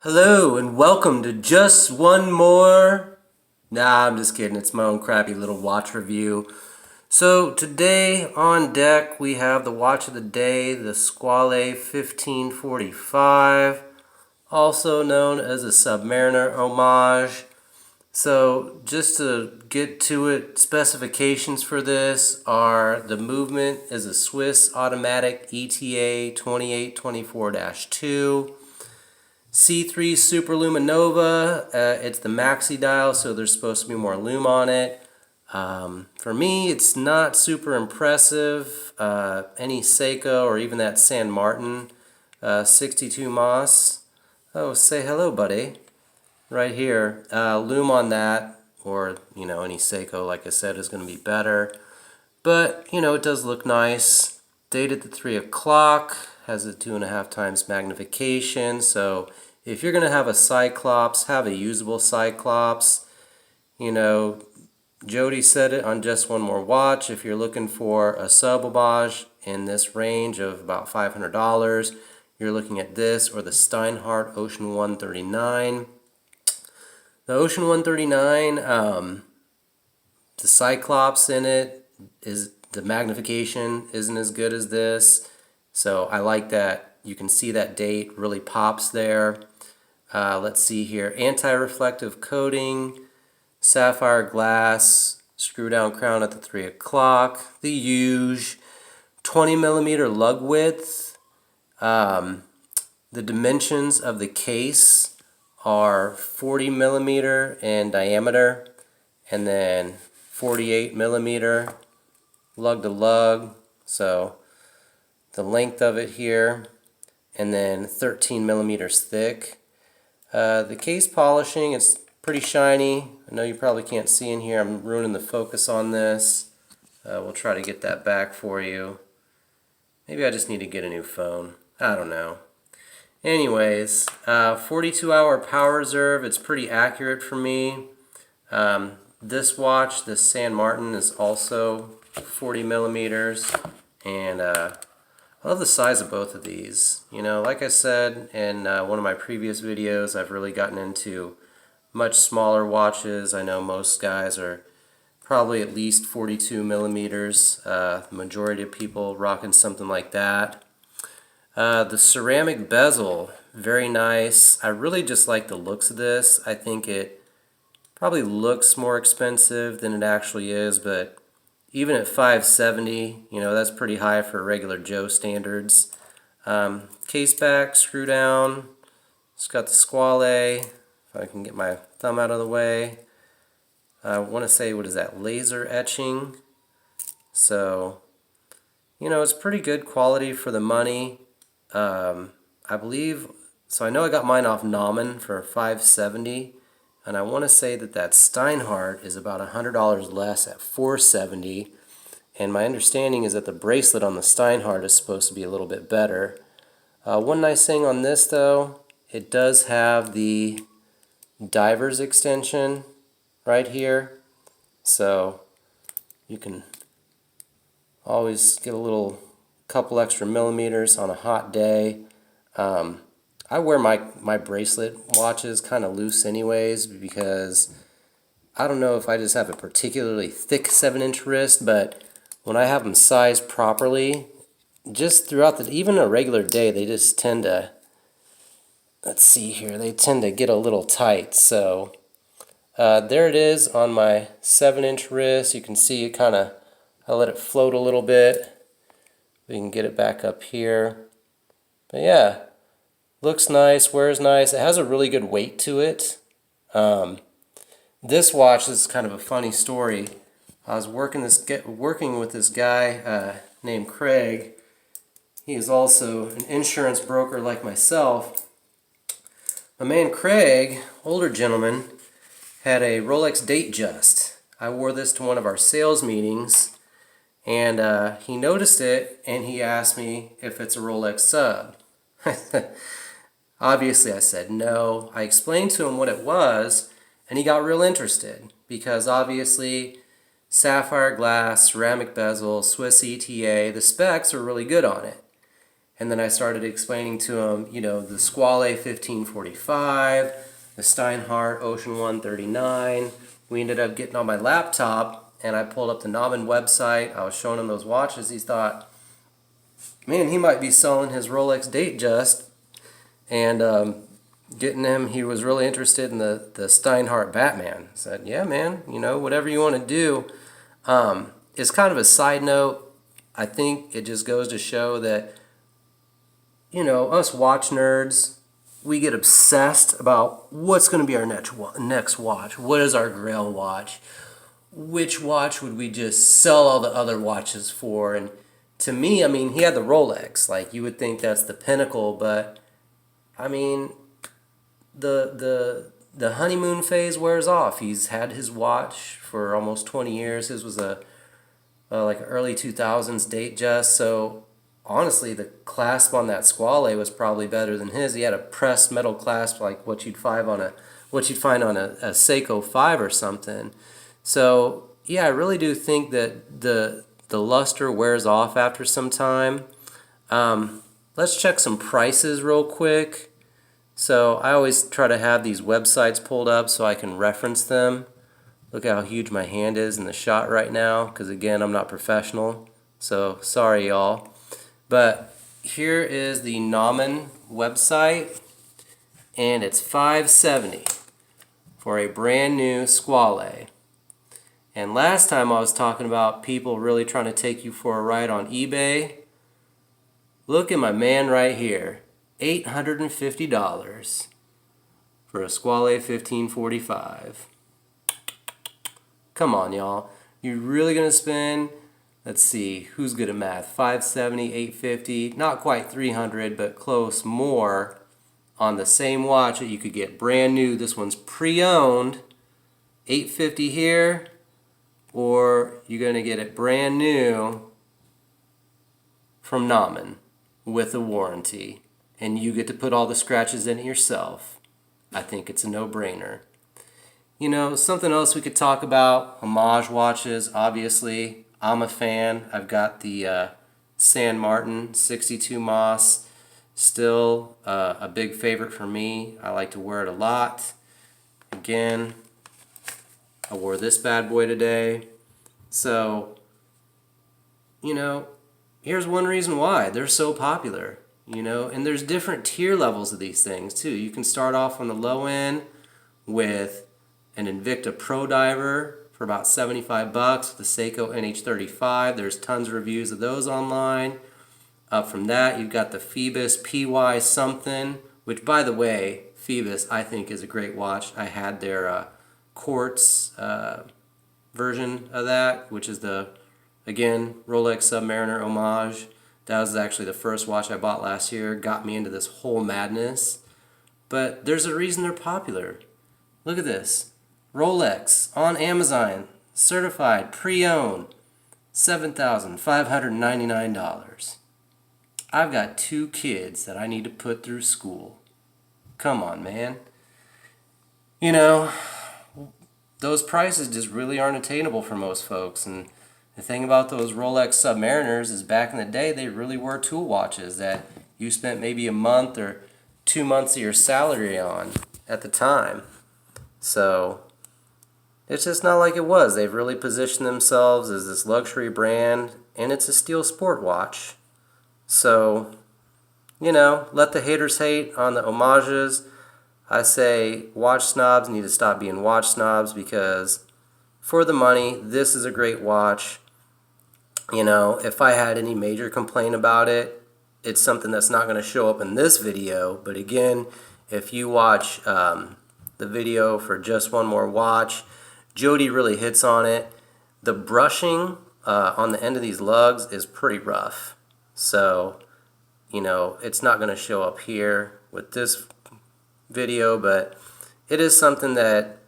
Hello and welcome to just one more. Nah, I'm just kidding. It's my own crappy little watch review. So today on deck we have the watch of the day, the Squale 1545, also known as a Submariner homage. So just to get to it, specifications for this are the movement is a Swiss automatic ETA 2824-2. C3 Super Luminova, it's the maxi dial, so there's supposed to be more lume on it. For me, it's not super impressive. Any Seiko or even that San Martin 62 Moss. Oh, say hello, buddy. Right here. Lume on that, or any Seiko, like I said, is going to be better. But it does look nice. Dated at 3 o'clock. Has a 2.5 times magnification, so if you're going to have a Cyclops, have a usable Cyclops. Jody said it on Just One More Watch. If you're looking for a sub homage in this range of about $500, you're looking at this or the Steinhardt Ocean 139. The Ocean 139, the Cyclops in it, is the magnification isn't as good as this. So I like that. You can see that date really pops there. Let's see here. Anti-reflective coating, sapphire glass, screw down crown at the 3 o'clock, the huge 20 millimeter lug width. The dimensions of the case are 40 millimeter in diameter and then 48 millimeter lug to lug. So the length of it here, and then 13 millimeters thick. The case polishing, it's pretty shiny. I know you probably can't see in here. I'm ruining the focus on this. We'll try to get that back for you. Maybe I just need to get a new phone. I don't know. Anyways, 42-hour power reserve. It's pretty accurate for me. This watch, this San Martin, is also 40 millimeters, and I love the size of both of these. Like I said in one of my previous videos, I've really gotten into much smaller watches. I know most guys are probably at least 42 millimeters. The majority of people rocking something like that. The ceramic bezel, very nice. I really just like the looks of this. I think it probably looks more expensive than it actually is, but even at $570, that's pretty high for regular Joe standards. Case back, screw down. It's got the Squale. If I can get my thumb out of the way. I want to say, what is that, laser etching. So, it's pretty good quality for the money. I believe, so I know I got mine off Nauman for $570. And I want to say that Steinhardt is about $100 less at $470. And my understanding is that the bracelet on the Steinhardt is supposed to be a little bit better. One nice thing on this, though, it does have the diver's extension right here. So you can always get a couple extra millimeters on a hot day. I wear my bracelet watches kind of loose anyways, because I don't know if I just have a particularly thick 7-inch wrist, but when I have them sized properly, just throughout even a regular day, they just tend to, let's see here, they tend to get a little tight. So there it is on my 7-inch wrist. You can see it I let it float a little bit. We can get it back up here. But yeah. Looks nice, wears nice. It has a really good weight to it. This watch is kind of a funny story. I was working with this guy named Craig. He is also an insurance broker like myself. My man Craig, older gentleman, had a Rolex Datejust. I wore this to one of our sales meetings, and he noticed it, and he asked me if it's a Rolex sub. Obviously, I said no. I explained to him what it was, and he got real interested, because obviously sapphire glass, ceramic bezel, Swiss ETA, the specs are really good on it. And then I started explaining to him, you know, the Squale 1545, the Steinhardt Ocean 139. We ended up getting on my laptop, and I pulled up the Nauman website. I was showing him those watches. He thought, man, he might be selling his Rolex Datejust. And getting him, he was really interested in the Steinhardt Batman. I said, yeah, man, you know, whatever you want to do. It's kind of a side note. I think it just goes to show that, you know, us watch nerds, we get obsessed about what's going to be our next watch. What is our grail watch? Which watch would we just sell all the other watches for? And to me, I mean, he had the Rolex. Like, you would think that's the pinnacle, but I mean, the honeymoon phase wears off. He's had his watch for almost 20 years. His was a like an early 2000s Datejust. So honestly, the clasp on that Squale was probably better than his. He had a pressed metal clasp like what you'd find on a Seiko 5 or something. So yeah, I really do think that the luster wears off after some time. Let's check some prices real quick. So I always try to have these websites pulled up so I can reference them. Look how huge my hand is in the shot right now, because again, I'm not professional. So sorry, y'all. But here is the Nauman website, and it's $570 for a brand new Squale. And last time I was talking about people really trying to take you for a ride on eBay. Look at my man right here, $850 for a Squale 1545. Come on, y'all. You're really going to spend, let's see, who's good at math? 570, 850, not quite 300, but close, more on the same watch that you could get brand new. This one's pre-owned, 850 here, or you're going to get it brand new from Nauman with a warranty, and you get to put all the scratches in it yourself. I think it's a no-brainer. You know, something else we could talk about, homage watches, obviously. I'm a fan. I've got the San Martin 62 Moss, still a big favorite for me. I like to wear it a lot. Again, I wore this bad boy today. So, you know, here's one reason why they're so popular, you know, and there's different tier levels of these things too. You can start off on the low end with an Invicta Pro Diver for about 75 bucks, the Seiko NH35. There's tons of reviews of those online. Up from that, you've got the Phoebus PY something, which, by the way, Phoebus I think is a great watch. I had their quartz version of that, which is the, again, Rolex Submariner homage. That was actually the first watch I bought last year. Got me into this whole madness. But there's a reason they're popular. Look at this. Rolex on Amazon, certified, pre-owned, $7,599. I've got 2 kids that I need to put through school. Come on, man. You know, those prices just really aren't attainable for most folks. And the thing about those Rolex Submariners is back in the day, they really were tool watches that you spent maybe a month or 2 months of your salary on at the time. So it's just not like it was. They've really positioned themselves as this luxury brand, and it's a steel sport watch. So, you know, let the haters hate on the homages. I say watch snobs need to stop being watch snobs, because for the money, this is a great watch. You know, if I had any major complaint about it, it's something that's not going to show up in this video. But again, if you watch the video for Just One More Watch, Jody really hits on it. The brushing on the end of these lugs is pretty rough. So, you know, it's not going to show up here with this video, but it is something that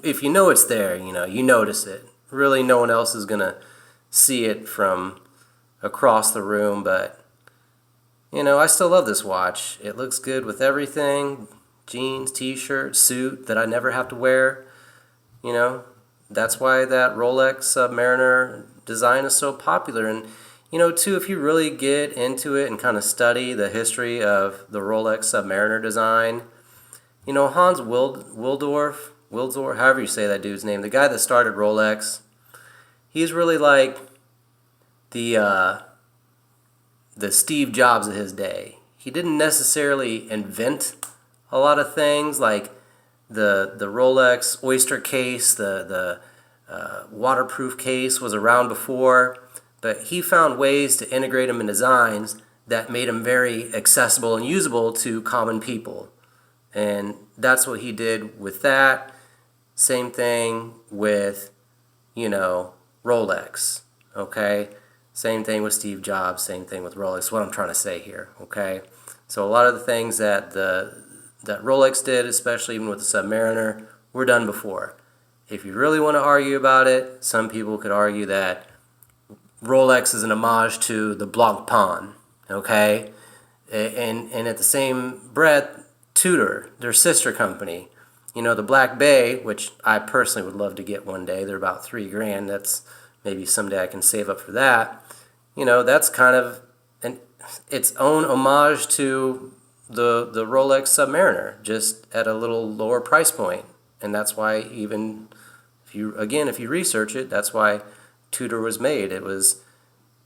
if you know it's there, you know, you notice it. Really, no one else is going to see it from across the room, but, you know, I still love this watch. It looks good with everything. Jeans, t-shirt, suit that I never have to wear. You know, that's why that Rolex Submariner design is so popular. And, You know, too, if you really get into it and kind of study the history of the Rolex Submariner design, you know, Hans Wilsdorf, however you say that dude's name, the guy that started Rolex, he's really like the Steve Jobs of his day. He didn't necessarily invent a lot of things like the Rolex Oyster case, the waterproof case was around before, but he found ways to integrate them in designs that made them very accessible and usable to common people. And that's what he did with that. Same thing with, you know, Rolex, okay? Same thing with Steve Jobs, same thing with Rolex, what I'm trying to say here, okay? So a lot of the things that that Rolex did, especially even with the Submariner, were done before. If you really want to argue about it, some people could argue that Rolex is an homage to the Blancpain, okay? And at the same breath, Tudor, their sister company, you know, the Black Bay, which I personally would love to get one day. They're about $3,000. That's maybe someday I can save up for that. You know, that's kind of its own homage to the Rolex Submariner, just at a little lower price point. And that's why even if you research it, that's why Tudor was made. It was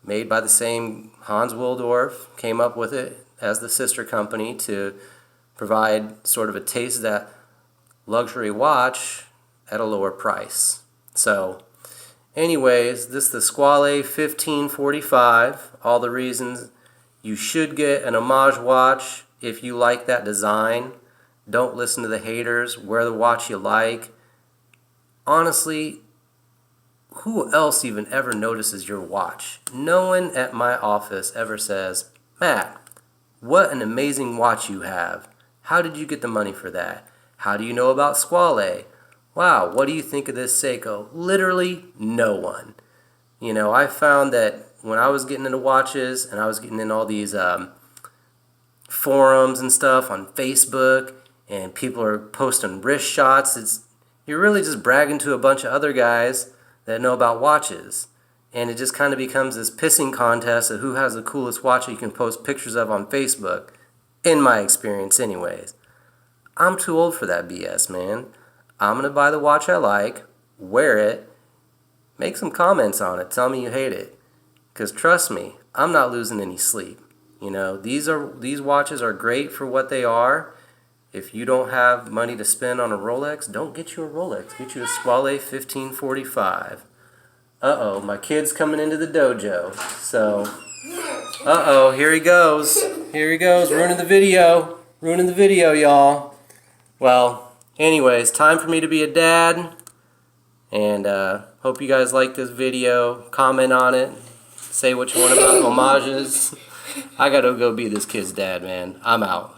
made by the same Hans Wilsdorf, came up with it as the sister company to provide sort of a taste of that luxury watch at a lower price. So anyways, this is the Squale 1545. All the reasons you should get an homage watch if you like that design. Don't listen to the haters. Wear the watch you like. Honestly, who else even ever notices your watch? No one at my office ever says, Matt, what an amazing watch you have. How did you get the money for that? How do you know about Squale? Wow, what do you think of this Seiko? Literally no one. You know, I found that when I was getting into watches and I was getting in all these forums and stuff on Facebook, and people are posting wrist shots, you're really just bragging to a bunch of other guys that know about watches. And it just kind of becomes this pissing contest of who has the coolest watch you can post pictures of on Facebook, in my experience anyways. I'm too old for that BS, man. I'm going to buy the watch I like, wear it, make some comments on it, tell me you hate it. Because trust me, I'm not losing any sleep. You know, these watches are great for what they are. If you don't have money to spend on a Rolex, don't get you a Rolex. Get you a Squale 1545. Uh-oh, my kid's coming into the dojo. So, uh-oh, here he goes. Here he goes, ruining the video. Ruining the video, y'all. Well, anyways, time for me to be a dad. And hope you guys like this video. Comment on it. Say what you want about homages. I gotta go be this kid's dad, man. I'm out.